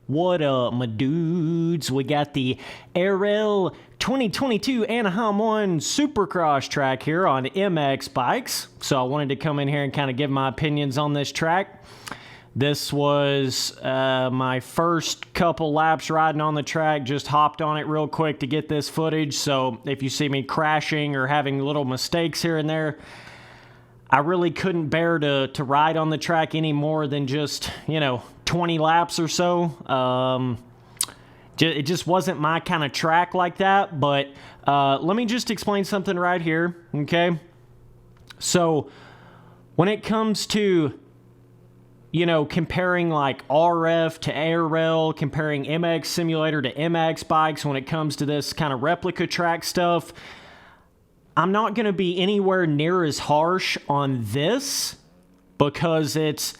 What up, my dudes? We got the RL 2022 Anaheim 1 Supercross track here on MX bikes. So I wanted to come in here and kind of give my opinions on this track. This was my first couple laps riding on the track. Just hopped on it real quick to get this footage. So if you see me crashing or having little mistakes here and there, I really couldn't bear to ride on the track any more than just, 20 laps or so. It just wasn't my kind of track like that. But let me just explain something right here, okay? So when it comes to, comparing like RF to ARL, comparing MX Simulator to MX bikes when it comes to this kind of replica track stuff, I'm not going to be anywhere near as harsh on this because it's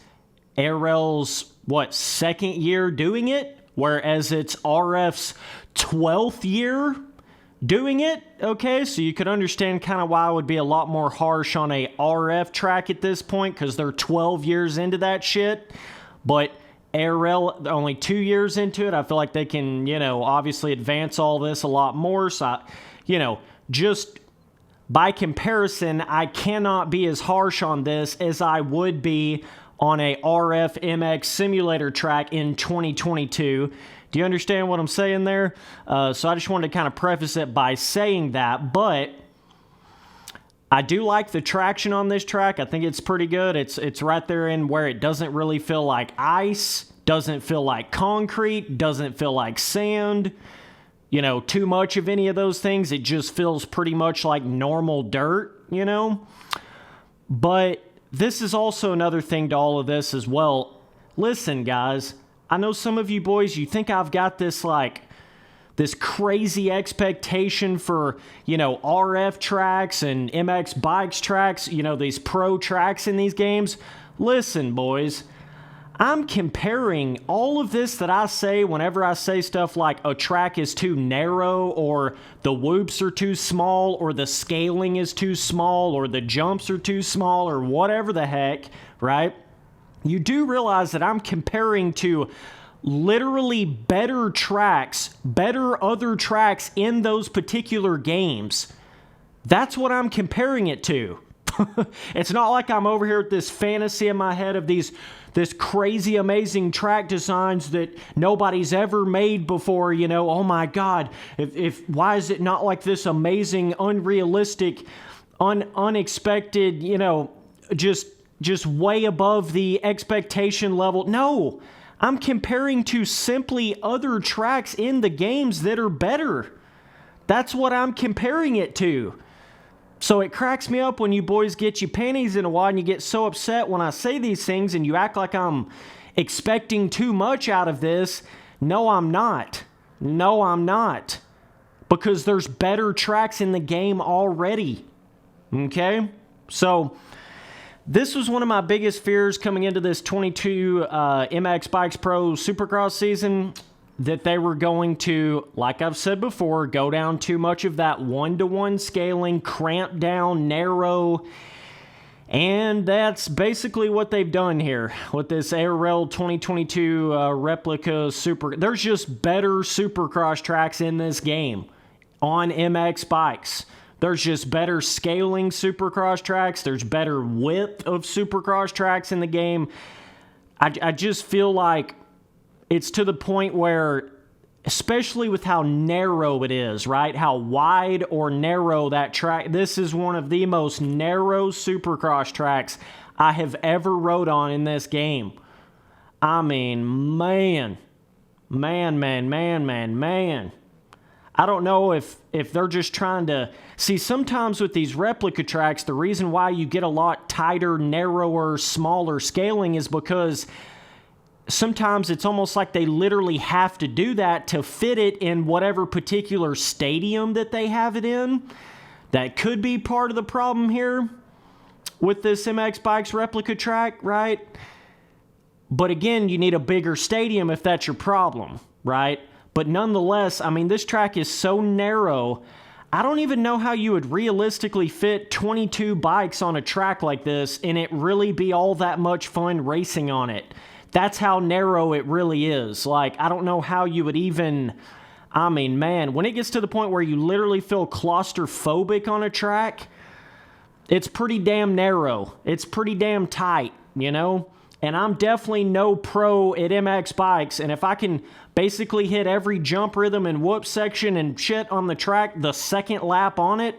ARL's, second year doing it, whereas it's RF's 12th year doing it, okay? So you could understand kind of why I would be a lot more harsh on a RF track at this point because they're 12 years into that shit. But ARL, only 2 years into it, I feel like they can, obviously advance all this a lot more. So, just by comparison, I cannot be as harsh on this as I would be on a RF MX simulator track in 2022. Do you understand what I'm saying there? So I just wanted to kind of preface it by saying that, but I do like the traction on this track. I think it's pretty good. It's right there in where it doesn't really feel like ice, doesn't feel like concrete, doesn't feel like sand, too much of any of those things. It just feels pretty much like normal dirt, But this is also another thing to all of this as well. Listen, guys, I know some of you boys, you think I've got this crazy expectation for, RF tracks and MX bikes tracks, these pro tracks in these games. Listen, boys, I'm comparing all of this that I say whenever I say stuff like a track is too narrow or the whoops are too small or the scaling is too small or the jumps are too small or whatever the heck, right? You do realize that I'm comparing to literally better tracks, better other tracks in those particular games. That's what I'm comparing it to. It's not like I'm over here with this fantasy in my head of this crazy amazing track designs that nobody's ever made before, oh my God, if why is it not like this amazing, unrealistic, unexpected, just way above the expectation level. No, I'm comparing to simply other tracks in the games that are better. That's what I'm comparing it to. So it cracks me up when you boys get your panties in a wad and you get so upset when I say these things and you act like I'm expecting too much out of this. No, I'm not. No, I'm not. Because there's better tracks in the game already. Okay? So this was one of my biggest fears coming into this 22 MX Bikes Pro Supercross season, that they were going to, like I've said before, go down too much of that one-to-one scaling, cramp down, narrow, and that's basically what they've done here with this ARL 2022 Replica Super. There's just better Supercross tracks in this game on MX bikes. There's just better scaling Supercross tracks. There's better width of Supercross tracks in the game. I just feel like it's to the point where, especially with how narrow it is, right? How wide or narrow that track. This is one of the most narrow Supercross tracks I have ever rode on in this game. I mean, man. I don't know if they're just trying to... See, sometimes with these replica tracks, the reason why you get a lot tighter, narrower, smaller scaling is because sometimes it's almost like they literally have to do that to fit it in whatever particular stadium that they have it in. That could be part of the problem here with this MX Bikes replica track, right? But again, you need a bigger stadium if that's your problem, right? But nonetheless, I mean, this track is so narrow, I don't even know how you would realistically fit 22 bikes on a track like this and it really be all that much fun racing on it. That's how narrow it really is. Like, I don't know how you would even... I mean, man, when it gets to the point where you literally feel claustrophobic on a track, it's pretty damn narrow. It's pretty damn tight, you know? And I'm definitely no pro at MX bikes, and if I can basically hit every jump rhythm and whoop section and shit on the track the second lap on it,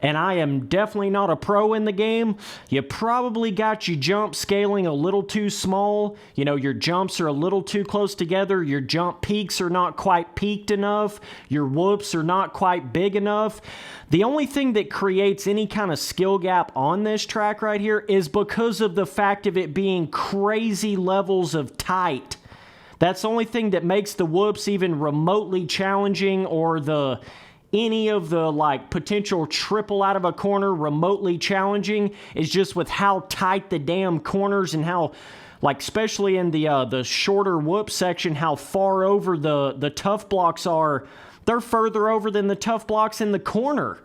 and I am definitely not a pro in the game, you probably got your jump scaling a little too small. You know, your jumps are a little too close together. Your jump peaks are not quite peaked enough. Your whoops are not quite big enough. The only thing that creates any kind of skill gap on this track right here is because of the fact of it being crazy levels of tight. That's the only thing that makes the whoops even remotely challenging, or any of the like potential triple out of a corner remotely challenging, is just with how tight the damn corners and how, like, especially in the shorter whoop section, how far over the tough blocks are. They're further over than the tough blocks in the corner,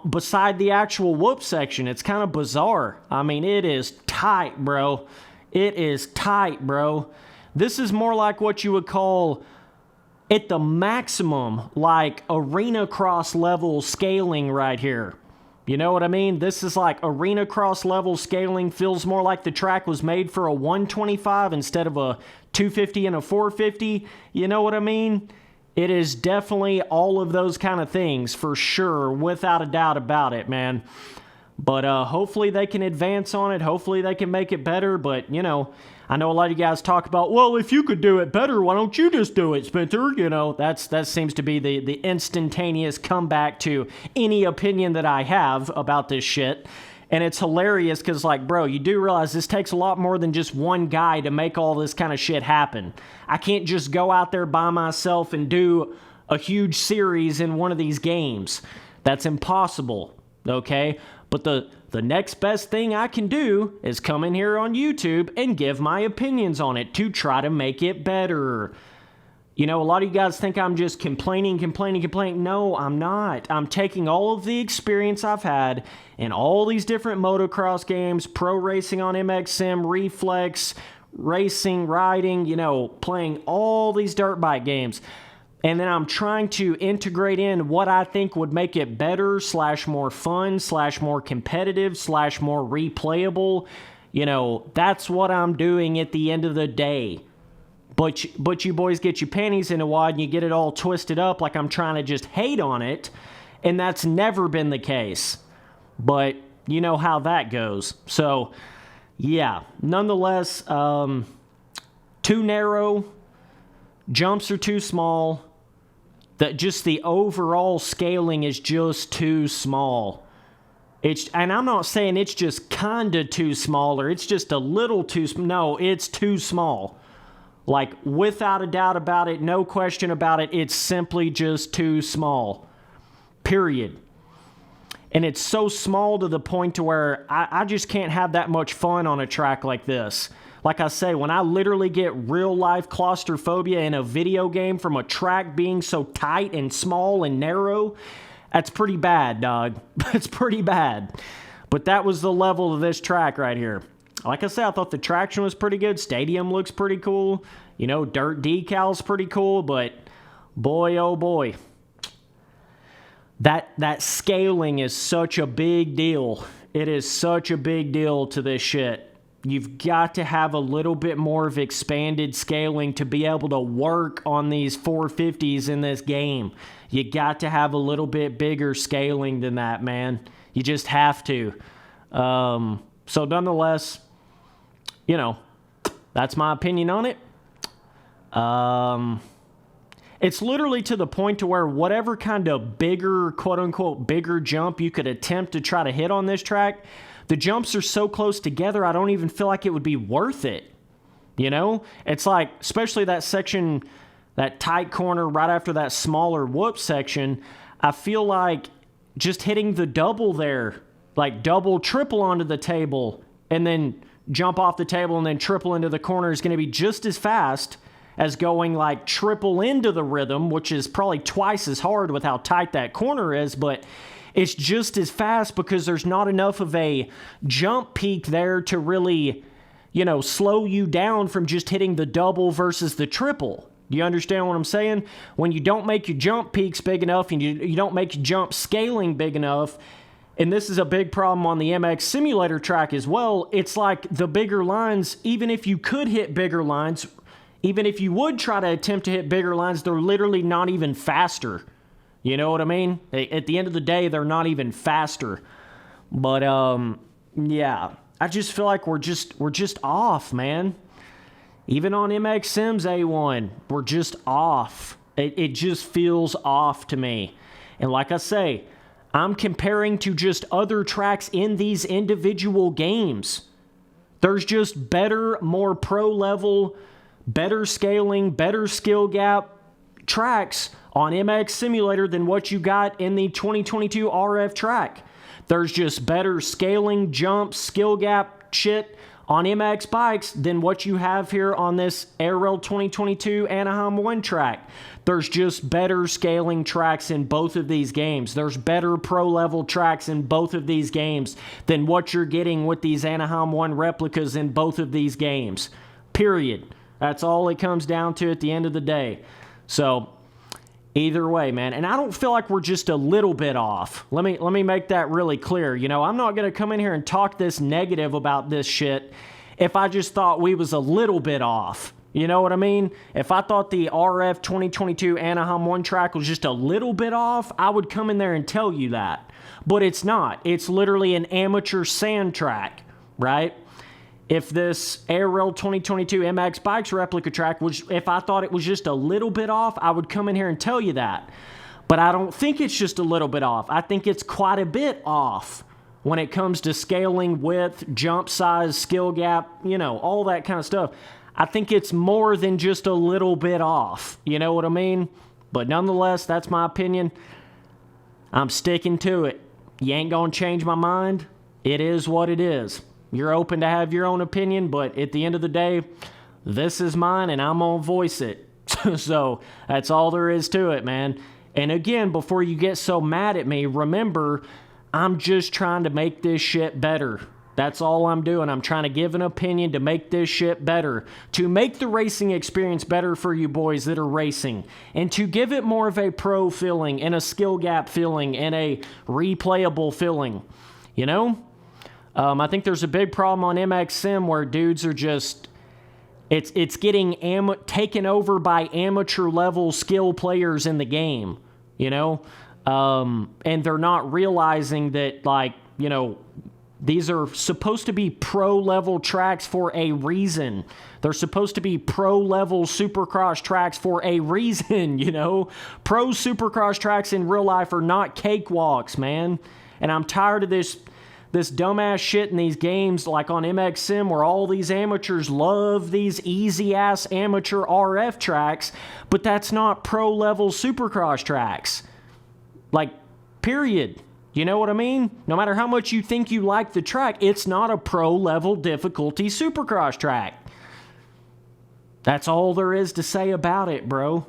beside the actual whoop section. It's kind of bizarre. I mean, it is tight, bro. It is tight, bro. This is more like what you would call, at the maximum, like arena cross level scaling right here. You know what I mean? This is like arena cross level scaling. Feels more like the track was made for a 125 instead of a 250 and a 450. You know what I mean? It is definitely all of those kind of things, for sure, without a doubt about it, man. But hopefully they can advance on it. Hopefully they can make it better. But, you know, I know a lot of you guys talk about, well, if you could do it better, why don't you just do it, Spencer? You know, that seems to be the instantaneous comeback to any opinion that I have about this shit. And it's hilarious because, like, bro, you do realize this takes a lot more than just one guy to make all this kind of shit happen. I can't just go out there by myself and do a huge series in one of these games. That's impossible, okay? But the next best thing I can do is come in here on YouTube and give my opinions on it to try to make it better. You know, a lot of you guys think I'm just complaining. No, I'm not. I'm taking all of the experience I've had in all these different motocross games, pro racing on MX Sim, Reflex, racing, riding, you know, playing all these dirt bike games. And then I'm trying to integrate in what I think would make it better, / more fun, / more competitive, / more replayable. You know, that's what I'm doing at the end of the day. But you boys get your panties in a wad and you get it all twisted up like I'm trying to just hate on it. And that's never been the case. But you know how that goes. So, yeah. Nonetheless, too narrow. Jumps are too small. Just the overall scaling is just too small. And I'm not saying it's just kinda too small or it's just a little too small. No, it's too small. Like, without a doubt about it, no question about it, it's simply just too small. Period. And it's so small to the point to where I just can't have that much fun on a track like this. Like I say, when I literally get real-life claustrophobia in a video game from a track being so tight and small and narrow, that's pretty bad, dog. It's pretty bad. But that was the level of this track right here. Like I said, I thought the traction was pretty good. Stadium looks pretty cool. You know, dirt decals pretty cool. But boy, oh boy. That scaling is such a big deal. It is such a big deal to this shit. You've got to have a little bit more of expanded scaling to be able to work on these 450s in this game. You got to have a little bit bigger scaling than that, man. You just have to. So nonetheless, you know, that's my opinion on it. It's literally to the point to where whatever kind of bigger, quote-unquote, bigger jump you could attempt to try to hit on this track, the jumps are so close together, I don't even feel like it would be worth it. You know? It's like, especially that section, that tight corner right after that smaller whoop section, I feel like just hitting the double there, like double, triple onto the table, and then jump off the table and then triple into the corner is going to be just as fast as going like triple into the rhythm, which is probably twice as hard with how tight that corner is, but it's just as fast because there's not enough of a jump peak there to really, slow you down from just hitting the double versus the triple. Do you understand what I'm saying? When you don't make your jump peaks big enough and you don't make your jump scaling big enough, and this is a big problem on the MX simulator track as well, it's like the bigger lines, even if you could hit bigger lines, even if you would try to attempt to hit bigger lines, they're literally not even faster. You know what I mean? At the end of the day, they're not even faster. But, yeah, I just feel like we're just off, man. Even on MX Sims A1, we're just off. It just feels off to me. And like I say, I'm comparing to just other tracks in these individual games. There's just better, more pro level, better scaling, better skill gap tracks on MX Simulator than what you got in the 2022 RF track. There's just better scaling, jump, skill gap shit on MX bikes than what you have here on this AirRail 2022 Anaheim 1 track. There's just better scaling tracks in both of these games. There's better pro level tracks in both of these games than what you're getting with these Anaheim 1 replicas in both of these games. Period. That's all it comes down to at the end of the day. So, either way, man. And I don't feel like we're just a little bit off. Let me make that really clear. I'm not going to come in here and talk this negative about this shit if I just thought we was a little bit off. You know what I mean? If I thought the RF 2022 Anaheim 1 track was just a little bit off, I would come in there and tell you that. But it's not. It's literally an amateur sand track, right? If this AirRail 2022 MX Bikes replica track if I thought it was just a little bit off, I would come in here and tell you that. But I don't think it's just a little bit off. I think it's quite a bit off when it comes to scaling, width, jump size, skill gap, all that kind of stuff. I think it's more than just a little bit off. You know what I mean? But nonetheless, that's my opinion. I'm sticking to it. You ain't gonna change my mind. It is what it is. You're open to have your own opinion, but at the end of the day, this is mine and I'm gonna voice it. So that's all there is to it, man. And again, before you get so mad at me, remember, I'm just trying to make this shit better. That's all I'm doing. I'm trying to give an opinion to make this shit better, to make the racing experience better for you boys that are racing, and to give it more of a pro feeling and a skill gap feeling and a replayable feeling. I think there's a big problem on MX Sim where dudes are just, it's getting taken over by amateur level skill players in the game, and they're not realizing that, these are supposed to be pro level tracks for a reason. They're supposed to be pro level Supercross tracks for a reason, Pro Supercross tracks in real life are not cakewalks, man. And I'm tired of this dumbass shit in these games like on MX Sim where all these amateurs love these easy-ass amateur RF tracks, but that's not pro-level Supercross tracks. Period. You know what I mean? No matter how much you think you like the track, it's not a pro-level difficulty Supercross track. That's all there is to say about it, bro.